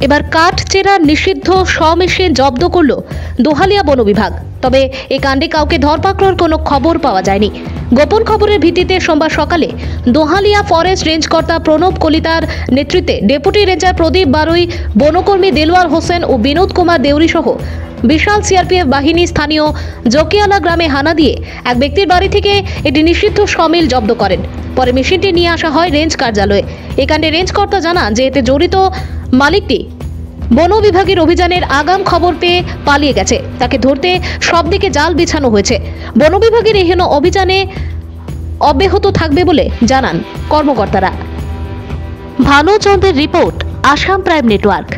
এবার কাঠ চেরা নিষিদ্ধ মেশিন জব্দ করল দোহালিয়া বন বিভাগ। তবে এই কাণ্ডে কাউকে ধরপাকড়ের কোনো খবর পাওয়া যায়নি। গোপন খবরের ভিত্তিতে সোমবার সকালে দোহালিয়া ফরেস্ট রেঞ্জ কর্তা প্রণব কলিতার নেতৃত্বে ডেপুটি রেঞ্জার প্রদীপ বারুই, বনকর্মী দেলওয়ার হোসেন ও বিনোদ কুমার দেউরি সহ বিশাল সিআরপিএফ বাহিনী স্থানীয় জকিয়ালা গ্রামে হানা দিয়ে এক ব্যক্তির বাড়ি থেকে একটি নিষিদ্ধ সমিল জব্দ করেন। পরে মেশিনটি নিয়ে আসা হয় রেঞ্জ কার্যালয়ে। এই কাণ্ডে রেঞ্জ কর্তা জানান যে এতে জড়িত মালিকটি বন বিভাগের অভিযানের আগাম খবর পেয়ে পালিয়ে গেছে। তাকে ধরতে সব দিকে জাল বিছানো হয়েছে। বন বিভাগের এহেন অভিযানে অব্যাহত থাকবে বলে জানান কর্মকর্তারা। ভানুচন্দ্রের রিপোর্ট, আসাম প্রাইম নেটওয়ার্ক।